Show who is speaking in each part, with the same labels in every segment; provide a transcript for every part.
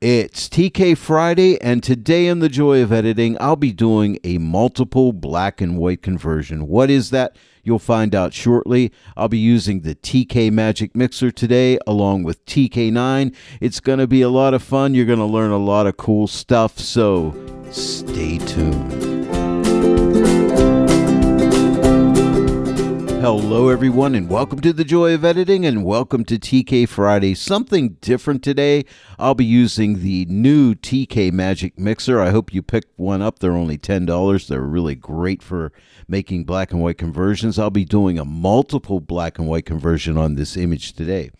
Speaker 1: It's TK Friday, and today in the Joy of Editing, I'll be doing a multiple black and white conversion. What is that? You'll find out shortly. I'll be using the TK Magic Mixer today along with TK9. It's going to be a lot of fun. You're going to learn a lot of cool stuff, so stay tuned. Hello everyone, and welcome to the Joy of Editing, and welcome to TK Friday. Something different today. I'll be using the new TK Magic Mixer. I hope you picked one up. They're only $10. They're really great for making black and white conversions. I'll be doing a multiple black and white conversion on this image today.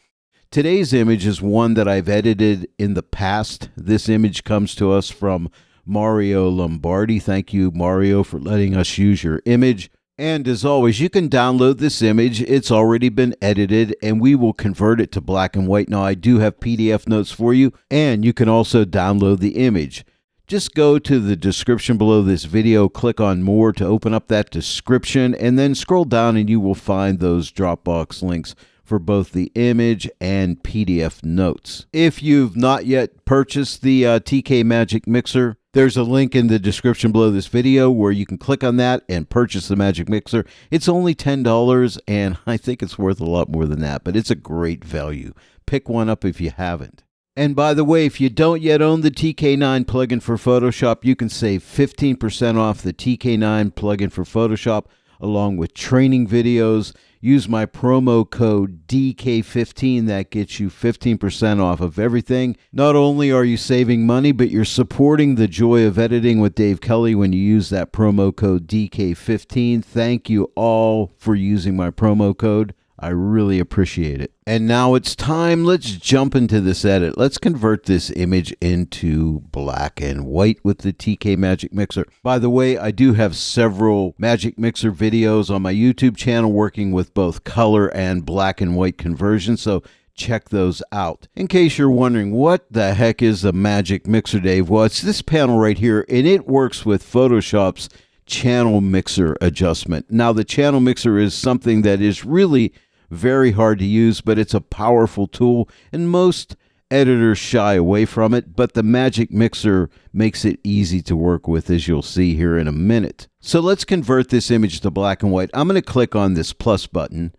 Speaker 1: Today's image is one that I've edited in the past. This image comes to us from Mario Lombardi. Thank you, Mario, for letting us use your image. And as always, you can download this image. It's already been edited, and we will convert it to black and white. Now, I do have PDF notes for you, and you can also download the image. Just go to the description below this video, click on More to open up that description, and then scroll down and you will find those Dropbox links for both the image and PDF notes. If you've not yet purchased the TK Magic Mixer, there's a link in the description below this video where you can click on that and purchase the Magic Mixer. It's only $10, and I think it's worth a lot more than that, but it's a great value. Pick one up if you haven't. And by the way, if you don't yet own the TK9 plugin for Photoshop, you can save 15% off the TK9 plugin for Photoshop along with training videos. Use my promo code DK15. That gets you 15% off of everything. Not only are you saving money, but you're supporting the Joy of Editing with Dave Kelly when you use that promo code DK15. Thank you all for using my promo code. I really appreciate it. And now it's time. Let's jump into this edit. Let's convert this image into black and white with the TK Magic Mixer. By the way, I do have several Magic Mixer videos on my YouTube channel working with both color and black and white conversion, so check those out. In case you're wondering what the heck is a Magic Mixer, Dave, well, it's this panel right here, and it works with Photoshop's channel mixer adjustment. Now, the channel mixer is something that is really very hard to use, but it's a powerful tool, and most editors shy away from it, but the Magic Mixer makes it easy to work with, as you'll see here in a minute. So let's convert this image to black and white. I'm going to click on this plus button,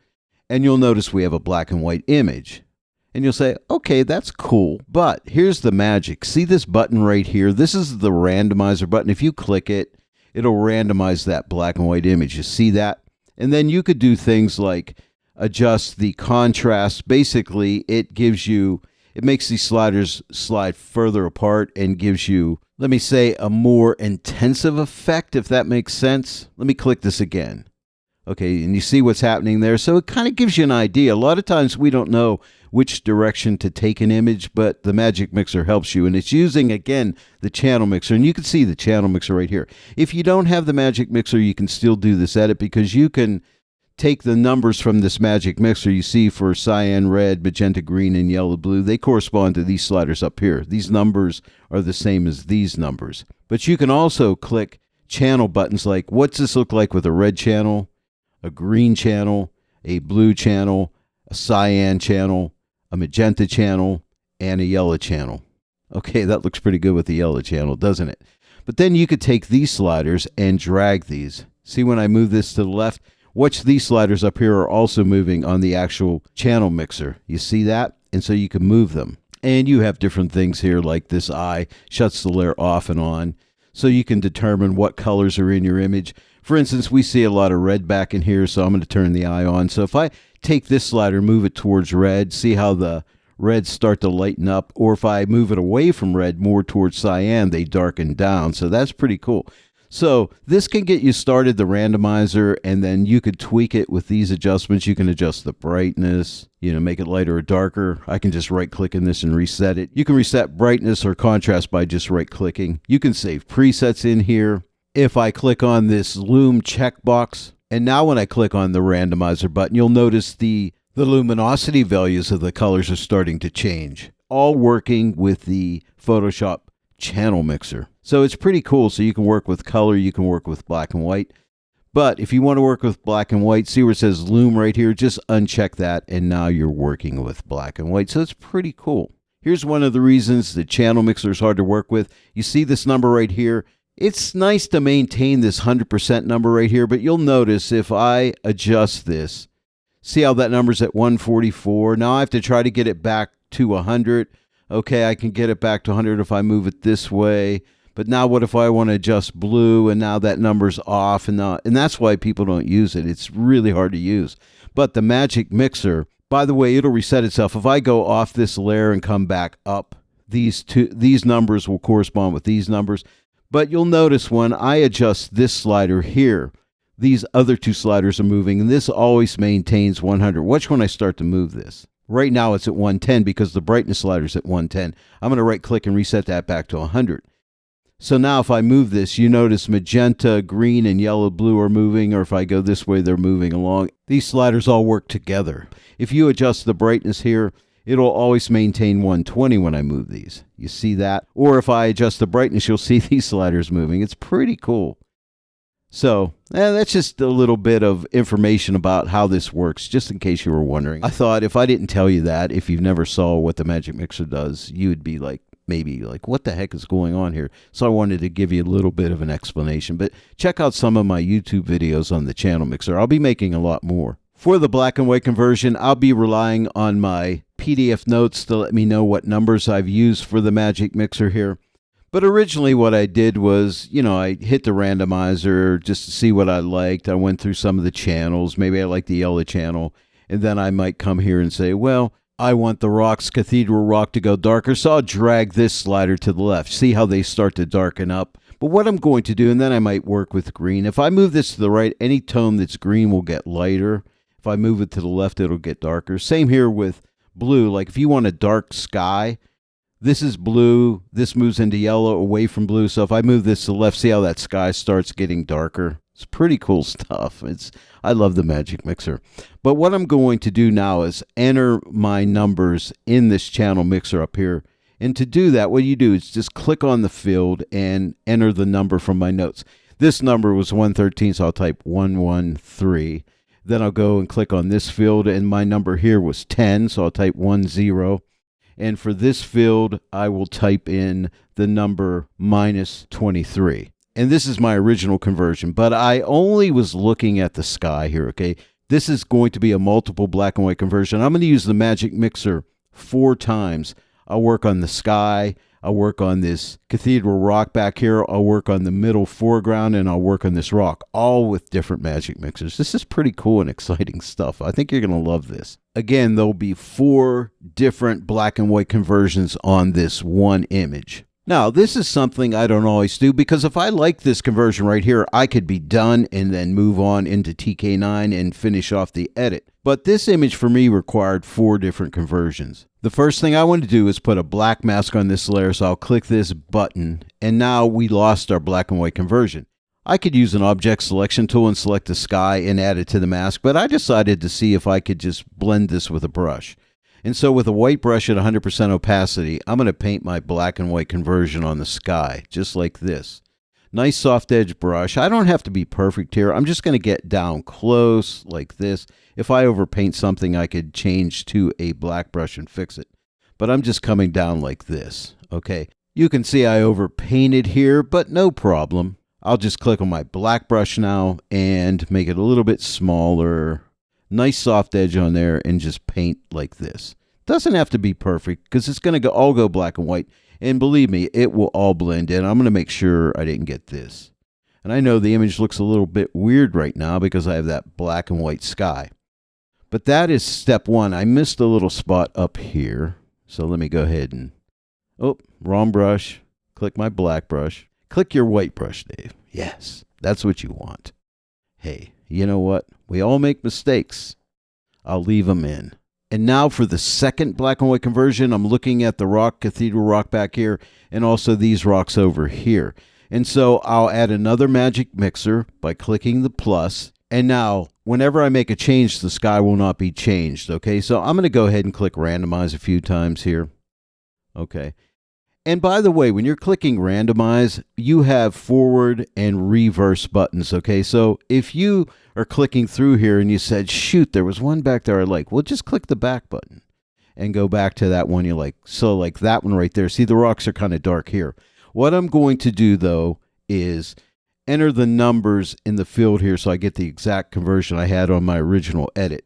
Speaker 1: and you'll notice we have a black and white image. And you'll say, okay, that's cool, but here's the magic. See this button right here? This is the randomizer button. If you click it, it'll randomize that black and white image. You see that? And then you could do things like adjust the contrast. Basically, it makes these sliders slide further apart and gives you, let me say, a more intensive effect, if that makes sense. Let me click this again. Okay, and you see what's happening there. So it kind of gives you an idea. A lot of times we don't know which direction to take an image, but the Magic Mixer helps you. And it's using, again, the channel mixer. And you can see the channel mixer right here. If you don't have the Magic Mixer, you can still do this edit because you can take the numbers from this Magic Mixer you see for cyan, red, magenta, green, and yellow, blue. They correspond to these sliders up here. These numbers are the same as these numbers. But you can also click channel buttons like, what's this look like with a red channel, a green channel, a blue channel, a cyan channel, a magenta channel, and a yellow channel. Okay, that looks pretty good with the yellow channel, doesn't it? But then you could take these sliders and drag these. See when I move this to the left? Watch, these sliders up here are also moving on the actual channel mixer. You see that? And so you can move them. And you have different things here like this eye shuts the layer off and on. So you can determine what colors are in your image. For instance, we see a lot of red back in here, so I'm going to turn the eye on. So if I take this slider, move it towards red, see how the reds start to lighten up. Or if I move it away from red more towards cyan, they darken down. So that's pretty cool. So this can get you started, the randomizer, and then you could tweak it with these adjustments. You can adjust the brightness, make it lighter or darker. I can just right-click in this and reset it. You can reset brightness or contrast by just right-clicking. You can save presets in here. If I click on this Loom checkbox, and now when I click on the randomizer button, you'll notice the luminosity values of the colors are starting to change, all working with the Photoshop channel mixer. So it's pretty cool. So you can work with color, you can work with black and white. But if you want to work with black and white, see where it says Loom right here, just uncheck that, and now you're working with black and white. So it's pretty cool. Here's one of the reasons the channel mixer is hard to work with. You see this number right here? It's nice to maintain this 100% number right here, but you'll notice if I adjust this, see how that number's at 144? Now I have to try to get it back to 100. Okay, I can get it back to 100 if I move it this way. But now what if I want to adjust blue and now that number's off? And that's why people don't use it. It's really hard to use. But the Magic Mixer, by the way, it'll reset itself. If I go off this layer and come back up, these numbers will correspond with these numbers. But you'll notice when I adjust this slider here, these other two sliders are moving, and this always maintains 100. Watch when I start to move this. Right now it's at 110 because the brightness slider is at 110. I'm going to right click and reset that back to 100. So now if I move this, you notice magenta, green, and yellow, blue are moving, or if I go this way, they're moving along. These sliders all work together. If you adjust the brightness here, it'll always maintain 120 when I move these. You see that? Or if I adjust the brightness, you'll see these sliders moving. It's pretty cool. So that's just a little bit of information about how this works, just in case you were wondering. I thought if I didn't tell you that, if you've never saw what the Magic Mixer does, you would be like, maybe like, what the heck is going on here? So I wanted to give you a little bit of an explanation. But check out some of my YouTube videos on the channel mixer. I'll be making a lot more. For the black and white conversion, I'll be relying on my PDF notes to let me know what numbers I've used for the Magic Mixer here. But originally what I did was, I hit the randomizer just to see what I liked. I went through some of the channels. Maybe I like the yellow channel. And then I might come here and say, well, I want the rocks, Cathedral Rock, to go darker, so I'll drag this slider to the left. See how they start to darken up? But what I'm going to do, and then I might work with green. If I move this to the right, any tone that's green will get lighter. If I move it to the left, it'll get darker. Same here with blue. Like if you want a dark sky, this is blue. This moves into yellow away from blue. So if I move this to the left, see how that sky starts getting darker? It's pretty cool stuff. I love the Magic Mixer. But what I'm going to do now is enter my numbers in this channel mixer up here. And to do that, what you do is just click on the field and enter the number from my notes. This number was 113, so I'll type 113. Then I'll go and click on this field, and my number here was 10, so I'll type 10. And for this field, I will type in the number -23. And this is my original conversion, but I only was looking at the sky here, okay? This is going to be a multiple black and white conversion. I'm going to use the Magic Mixer 4 times. I'll work on the sky. I'll work on this Cathedral Rock back here. I'll work on the middle foreground, and I'll work on this rock, all with different Magic Mixers. This is pretty cool and exciting stuff. I think you're going to love this. Again, there'll be 4 different black and white conversions on this one image. Now, this is something I don't always do, because if I like this conversion right here, I could be done and then move on into TK9 and finish off the edit. But this image for me required 4 different conversions. The first thing I want to do is put a black mask on this layer, so I'll click this button, and now we lost our black and white conversion. I could use an object selection tool and select the sky and add it to the mask, but I decided to see if I could just blend this with a brush. And so with a white brush at 100% opacity, I'm going to paint my black and white conversion on the sky, just like this. Nice soft edge brush. I don't have to be perfect here. I'm just going to get down close like this. If I overpaint something, I could change to a black brush and fix it. But I'm just coming down like this, okay? You can see I overpainted here, but no problem. I'll just click on my black brush now and make it a little bit smaller. Nice soft edge on there, and just paint like this. Doesn't have to be perfect because it's going to all go black and white. And believe me, it will all blend in. I'm going to make sure I didn't get this. And I know the image looks a little bit weird right now because I have that black and white sky. But that is step 1. I missed a little spot up here. So let me go ahead and, wrong brush. Click my black brush. Click your white brush, Dave. Yes, that's what you want. Hey, you know what? We all make mistakes. I'll leave them in. And now for the second black and white conversion, I'm looking at the rock, Cathedral Rock back here, and also these rocks over here. And so I'll add another Magic Mixer by clicking the plus. And now, whenever I make a change, the sky will not be changed. Okay, so I'm going to go ahead and click randomize a few times here. Okay. And by the way, when you're clicking randomize, you have forward and reverse buttons, okay? So if you are clicking through here and you said, shoot, there was one back there I like, well, just click the back button. and go back to that one you like. So like that one right there. See, the rocks are kind of dark here. What I'm going to do though is enter the numbers in the field here so I get the exact conversion I had on my original edit.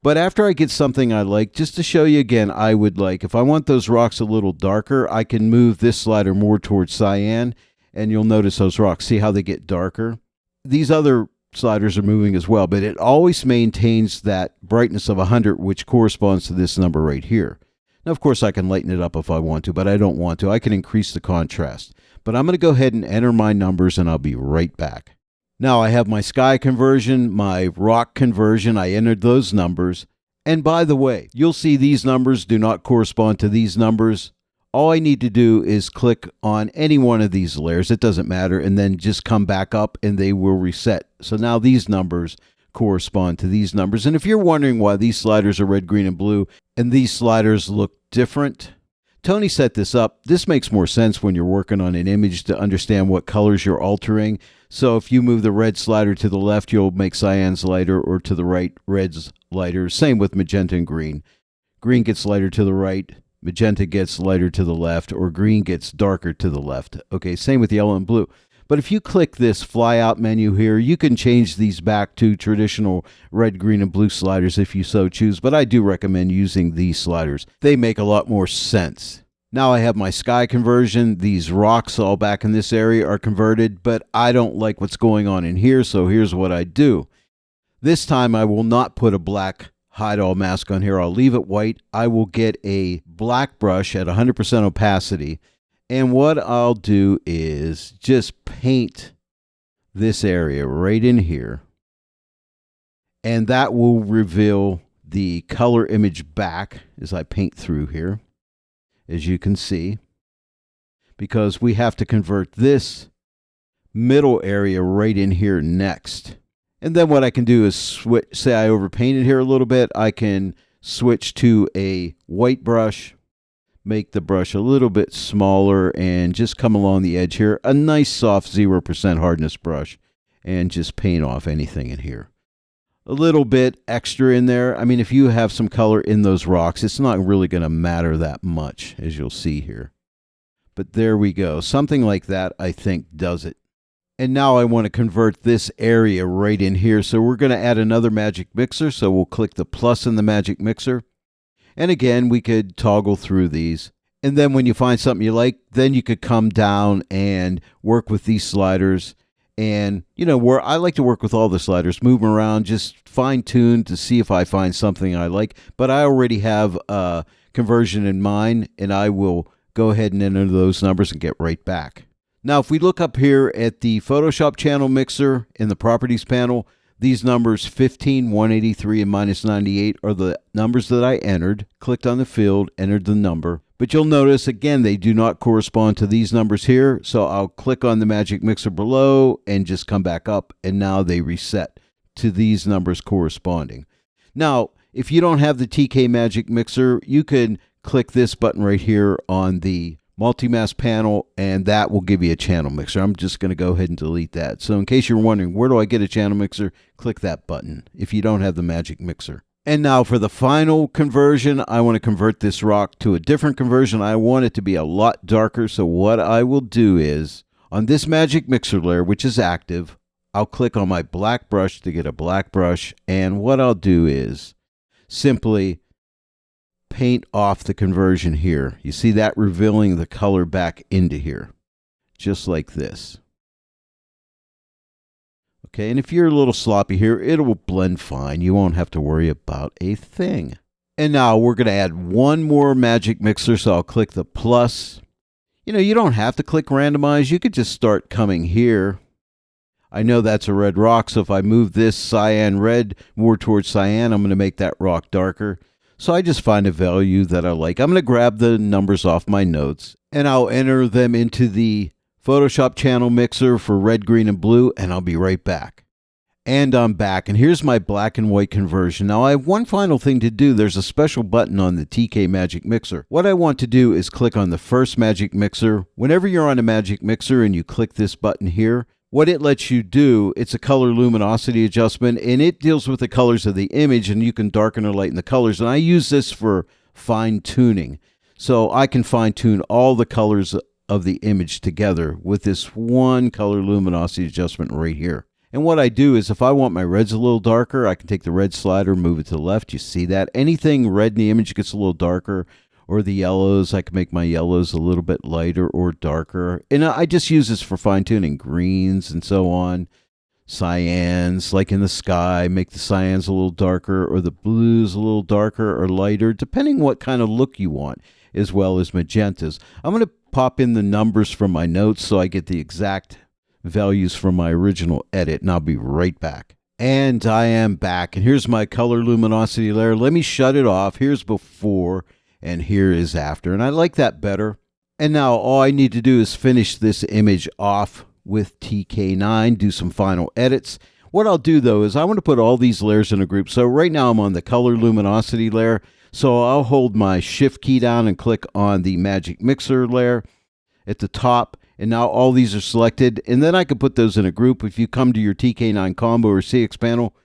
Speaker 1: But after I get something I like, just to show you again, I would like, if I want those rocks a little darker, I can move this slider more towards cyan, and you'll notice those rocks. See how they get darker? These other sliders are moving as well, but it always maintains that brightness of 100, which corresponds to this number right here. Now, of course, I can lighten it up if I want to, but I don't want to. I can increase the contrast. But I'm going to go ahead and enter my numbers, and I'll be right back. Now I have my sky conversion, my rock conversion. I entered those numbers. And by the way, you'll see these numbers do not correspond to these numbers. All I need to do is click on any one of these layers. It doesn't matter. And then just come back up and they will reset. So now these numbers correspond to these numbers. And if you're wondering why these sliders are red, green, and blue, and these sliders look different, Tony set this up. This makes more sense when you're working on an image to understand what colors you're altering. So if you move the red slider to the left, you'll make cyans lighter, or to the right, red's lighter. Same with magenta and green. Green gets lighter to the right, magenta gets lighter to the left, or green gets darker to the left. Okay, same with yellow and blue. But if you click this fly out menu here, you can change these back to traditional red, green, and blue sliders if you so choose, but I do recommend using these sliders. They make a lot more sense. Now I have my sky conversion. These rocks all back in this area are converted, but I don't like what's going on in here, so here's what I do. This time I will not put a black hide all mask on here. I'll leave it white. I will get a black brush at 100% opacity, and what I'll do is just paint this area right in here, and that will reveal the color image back as I paint through here, as you can see, because we have to convert this middle area right in here next. And then what I can do is switch, say I overpainted here a little bit, I can switch to a white brush, make the brush a little bit smaller, and just come along the edge here, a nice soft 0% hardness brush, and just paint off anything in here. A little bit extra in there. I mean, if you have some color in those rocks, it's not really going to matter that much, as you'll see here. But there we go. Something like that, I think, does it. And now I want to convert this area right in here. So we're going to add another magic mixer. So we'll click the plus in the magic mixer. And again, we could toggle through these. And then when you find something you like, then you could come down and work with these sliders. And, you know, where I like to work with all the sliders, move them around, just fine tune to see if I find something I like. But I already have a conversion in mind, and I will go ahead and enter those numbers and get right back. Now, if we look up here at the Photoshop channel mixer in the properties panel, these numbers 15, 183, and minus 98 are the numbers that I entered. Clicked on the field, entered the number. But you'll notice, again, they do not correspond to these numbers here. So I'll click on the magic mixer below and just come back up. And now they reset to these numbers corresponding. Now, if you don't have the TK Magic Mixer, you can click this button right here on the multi-mask panel, and that will give you a channel mixer. I'm just going to go ahead and delete that. So in case you're wondering, where do I get a channel mixer? Click that button if you don't have the Magic Mixer. And now for the final conversion, I want to convert this rock to a different conversion. I want it to be a lot darker. So what I will do is, on this Magic Mixer layer, which is active, I'll click on my black brush to get a black brush. And what I'll do is simply paint off the conversion here. You see that revealing the color back into here, just like this. Okay, and if you're a little sloppy here, it will blend fine. You won't have to worry about a thing. And now we're going to add one more magic mixer, so I'll click the plus. You know, you don't have to click randomize. You could just start coming here. I know that's a red rock, so if I move this cyan red more towards cyan, I'm going to make that rock darker. So I just find a value that I like. I'm going to grab the numbers off my notes, and I'll enter them into the Photoshop channel mixer for red, green, and blue, and I'll be right back. And I'm back, and here's my black and white conversion. Now I have one final thing to do. There's a special button on the TK Magic Mixer. What I want to do is click on the first Magic Mixer. Whenever you're on a Magic Mixer and you click this button here, what it lets you do, it's a color luminosity adjustment, and it deals with the colors of the image, and you can darken or lighten the colors. And I use this for fine tuning. So I can fine tune all the colors of the image together with this one color luminosity adjustment right here. And what I do is if I want my reds a little darker, I can take the red slider, move it to the left. You see that? Anything red in the image gets a little darker. Or the yellows, I can make my yellows a little bit lighter or darker. And I just use this for fine tuning, greens and so on. Cyans, like in the sky, make the cyans a little darker, or the blues a little darker or lighter, depending what kind of look you want, as well as magentas. I'm going to pop in the numbers from my notes so I get the exact values from my original edit, and I'll be right back. And I am back, and here's my color luminosity layer. Let me shut it off. Here's before, and here is after, and I like that better. And now all I need to do is finish this image off with TK9, do some final edits. What I'll do though is I want to put all these layers in a group. So right now I'm on the color luminosity layer. So I'll hold my shift key down and click on the magic mixer layer at the top. And now all these are selected. And then I can put those in a group. If you come to your TK9 combo or CX panel,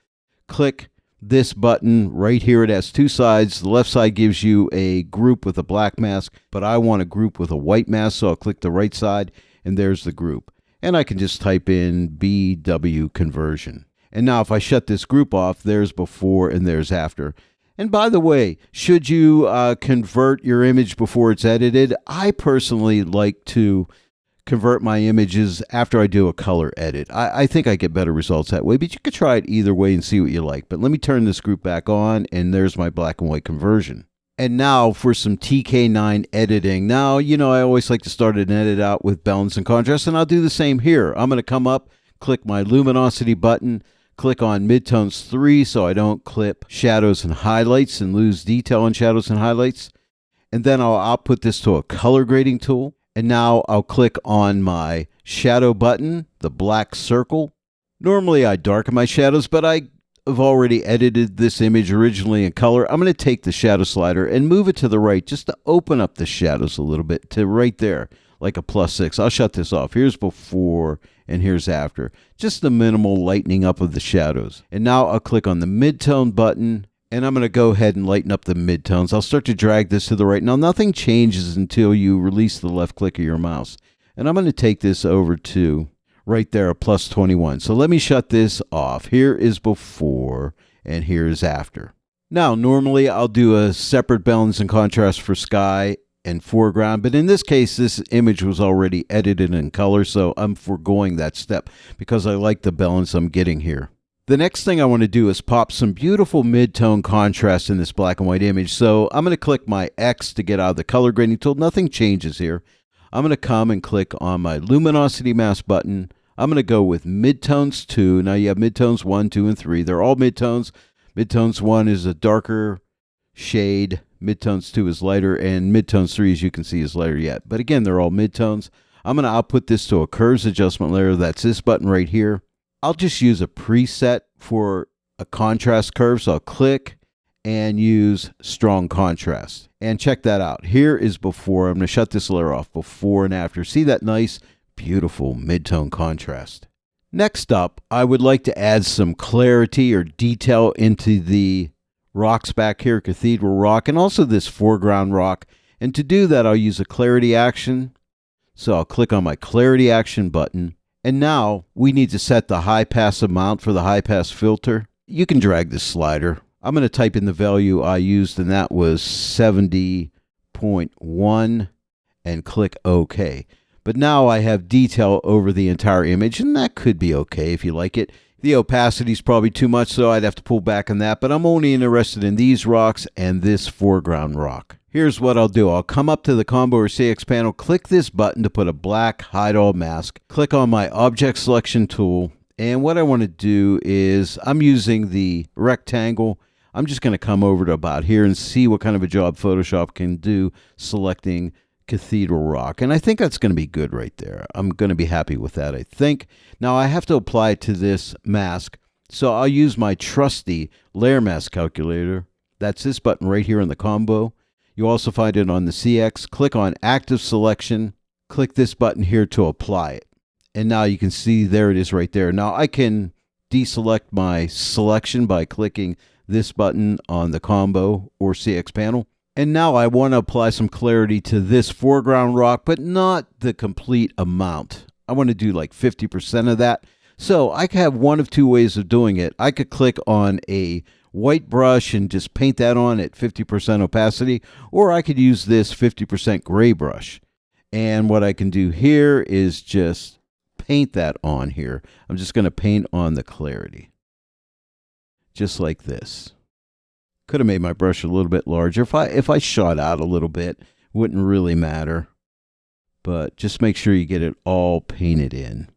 Speaker 1: click this button right here. It has two sides. The left side gives you a group with a black mask, but I want a group with a white mask. So I'll click the right side and there's the group. And I can just type in BW conversion. And now if I shut this group off, there's before and there's after. And by the way, should you convert your image before it's edited? I personally like to convert my images after I do a color edit. I think I get better results that way, but you could try it either way and see what you like. But let me turn this group back on, and there's my black and white conversion. And now for some TK9 editing. Now, you know, I always like to start an edit out with balance and contrast, and I'll do the same here. I'm going to come up, click my luminosity button, click on midtones 3 so I don't clip shadows and highlights and lose detail on shadows and highlights. And then I'll output this to a color grading tool. And now I'll click on my shadow button, the black circle. Normally I darken my shadows, but I've already edited this image originally in color. I'm going to take the shadow slider and move it to the right just to open up the shadows a little bit to right there, like a +6. I'll shut this off. Here's before and here's after. Just a minimal lightening up of the shadows. And now I'll click on the midtone button, and I'm going to go ahead and lighten up the midtones. I'll start to drag this to the right. Now, nothing changes until you release the left click of your mouse. And I'm going to take this over to right there, a +21. So let me shut this off. Here is before, and here's after. Now, normally I'll do a separate balance and contrast for sky and foreground, but in this case, this image was already edited in color, so I'm foregoing that step because I like the balance I'm getting here. The next thing I want to do is pop some beautiful mid-tone contrast in this black and white image. So I'm going to click my X to get out of the color grading tool. Nothing changes here. I'm going to come and click on my luminosity mask button. I'm going to go with midtones 2. Now you have midtones 1, 2, and 3. They're all midtones. Midtones 1 is a darker shade. Midtones 2 is lighter. And midtones 3, as you can see, is lighter yet. But again, they're all midtones. I'm going to output this to a curves adjustment layer. That's this button right here. I'll just use a preset for a contrast curve. So I'll click and use strong contrast. And check that out. Here is before. I'm going to shut this layer off. Before and after. See that nice, beautiful mid-tone contrast. Next up, I would like to add some clarity or detail into the rocks back here, Cathedral Rock, and also this foreground rock. And to do that, I'll use a clarity action. So I'll click on my clarity action button. And now we need to set the high pass amount for the high pass filter. You can drag this slider. I'm going to type in the value I used, and that was 70.1, and click OK. But now I have detail over the entire image, and that could be okay if you like it. The opacity is probably too much, so I'd have to pull back on that, but I'm only interested in these rocks and this foreground rock. Here's what I'll do. I'll come up to the combo or CX panel, click this button to put a black hide all mask, click on my object selection tool, and what I want to do is I'm using the rectangle. I'm just going to come over to about here and see what kind of a job Photoshop can do selecting Cathedral Rock. And I think that's going to be good right there. I'm going to be happy with that, I think. Now I have to apply it to this mask. So I'll use my trusty layer mask calculator. That's this button right here in the combo. You also find it on the CX. Click on active selection. Click this button here to apply it. And now you can see there it is right there. Now I can deselect my selection by clicking this button on the combo or CX panel. And now I want to apply some clarity to this foreground rock, but not the complete amount. I want to do like 50% of that. So I could have one of two ways of doing it. I could click on a white brush and just paint that on at 50% opacity, or I could use this 50% gray brush. And what I can do here is just paint that on here. I'm just going to paint on the clarity, just like this. Could have made my brush a little bit larger. If I shot out a little bit, wouldn't really matter. But just make sure you get it all painted in.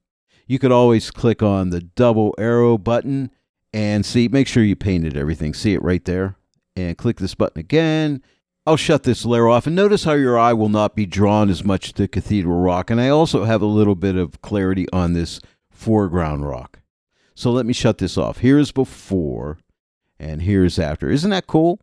Speaker 1: You could always click on the double arrow button and see, make sure you painted everything. See it right there? And click this button again. I'll shut this layer off, and notice how your eye will not be drawn as much to Cathedral Rock. And I also have a little bit of clarity on this foreground rock. So let me shut this off. Here's before, and here's after. Isn't that cool?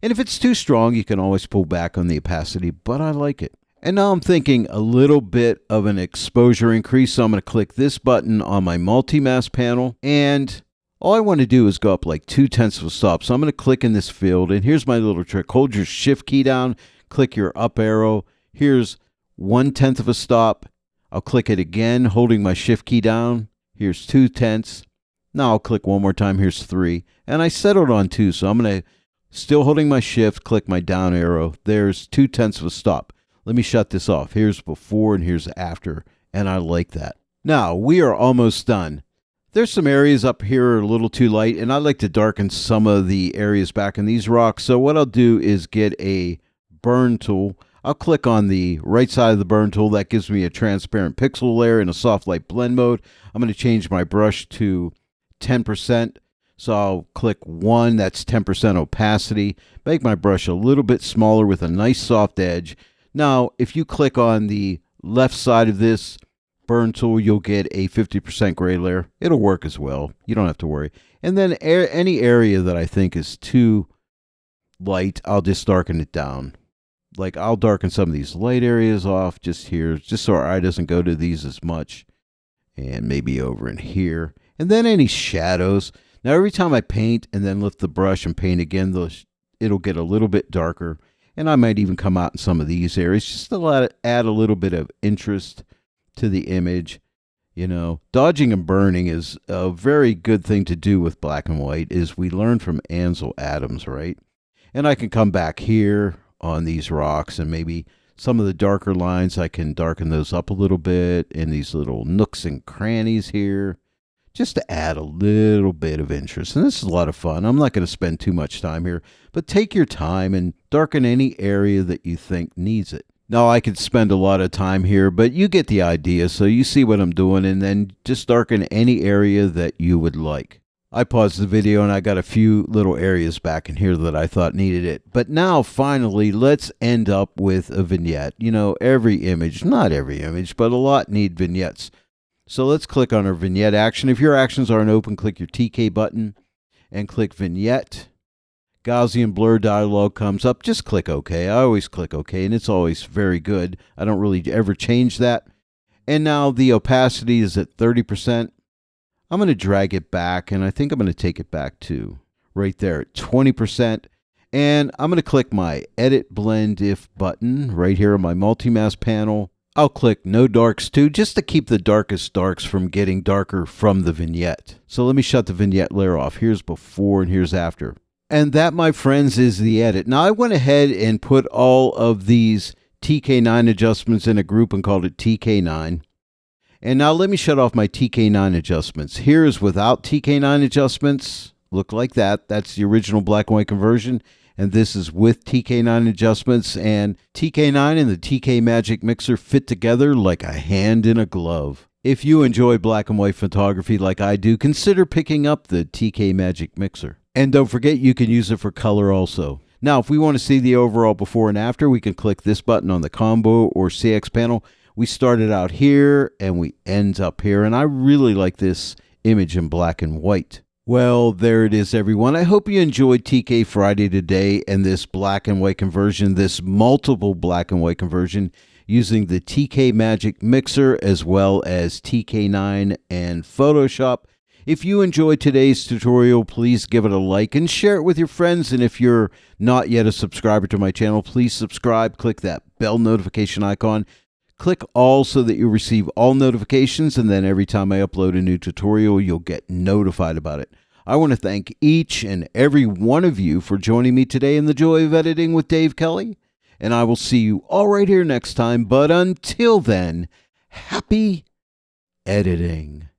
Speaker 1: And if it's too strong, you can always pull back on the opacity, but I like it. And now I'm thinking a little bit of an exposure increase, so I'm going to click this button on my multi-mask panel, and all I want to do is go up like 0.2 of a stop. So I'm going to click in this field, and here's my little trick. Hold your shift key down, click your up arrow. Here's 0.1 of a stop. I'll click it again, holding my shift key down. Here's 0.2. Now I'll click one more time. Here's 3. And I settled on 2, so I'm going to, still holding my shift, click my down arrow. There's 0.2 of a stop. Let me shut this off. Here's before and here's after, and I like that. Now, we are almost done. There's some areas up here a little too light, and I like to darken some of the areas back in these rocks. So what I'll do is get a burn tool. I'll click on the right side of the burn tool. That gives me a transparent pixel layer in a soft light blend mode. I'm going to change my brush to 10%. So I'll click 1, that's 10% opacity. Make my brush a little bit smaller with a nice soft edge. Now, if you click on the left side of this burn tool, you'll get a 50% gray layer. It'll work as well. You don't have to worry. And then any area that I think is too light, I'll just darken it down. Like I'll darken some of these light areas off just here, just so our eye doesn't go to these as much. And maybe over in here. And then any shadows. Now, every time I paint and then lift the brush and paint again, it'll get a little bit darker. And I might even come out in some of these areas just to add a little bit of interest to the image. You know, dodging and burning is a very good thing to do with black and white, as we learned from Ansel Adams, right? And I can come back here on these rocks, and maybe some of the darker lines, I can darken those up a little bit in these little nooks and crannies here, just to add a little bit of interest. And this is a lot of fun. I'm not going to spend too much time here, but take your time and darken any area that you think needs it. Now, I could spend a lot of time here, but you get the idea, so you see what I'm doing, and then just darken any area that you would like. I paused the video, and I got a few little areas back in here that I thought needed it. But now, finally, let's end up with a vignette. You know, every image, not every image, but a lot need vignettes. So let's click on our vignette action. If your actions aren't open, click your TK button and click vignette. Gaussian blur dialog comes up. Just click OK. I always click OK, and it's always very good. I don't really ever change that. And now the opacity is at 30%. I'm going to drag it back, and I think I'm going to take it back to right there at 20%. And I'm going to click my Edit Blend If button right here on my multi-mask panel. I'll click No Darks too, just to keep the darkest darks from getting darker from the vignette. So let me shut the vignette layer off. Here's before and here's after. And that, my friends, is the edit. Now, I went ahead and put all of these TK9 adjustments in a group and called it TK9. And now let me shut off my TK9 adjustments. Here is without TK9 adjustments. Look like that. That's the original black and white conversion. And this is with TK9 adjustments. And TK9 and the TK Magic Mixer fit together like a hand in a glove. If you enjoy black and white photography like I do, consider picking up the TK Magic Mixer. And don't forget, you can use it for color also. Now, if we want to see the overall before and after, we can click this button on the combo or CX panel. We started out here and we end up here. And I really like this image in black and white. Well, there it is, everyone. I hope you enjoyed TK Friday today and this black and white conversion, this multiple black and white conversion using the TK Magic Mixer as well as TK9 and Photoshop. If you enjoyed today's tutorial, please give it a like and share it with your friends. And if you're not yet a subscriber to my channel, please subscribe. Click that bell notification icon. Click all so that you receive all notifications, and then every time I upload a new tutorial, you'll get notified about it. I want to thank each and every one of you for joining me today in The Joy of Editing with Dave Kelly, and I will see you all right here next time. But until then, happy editing.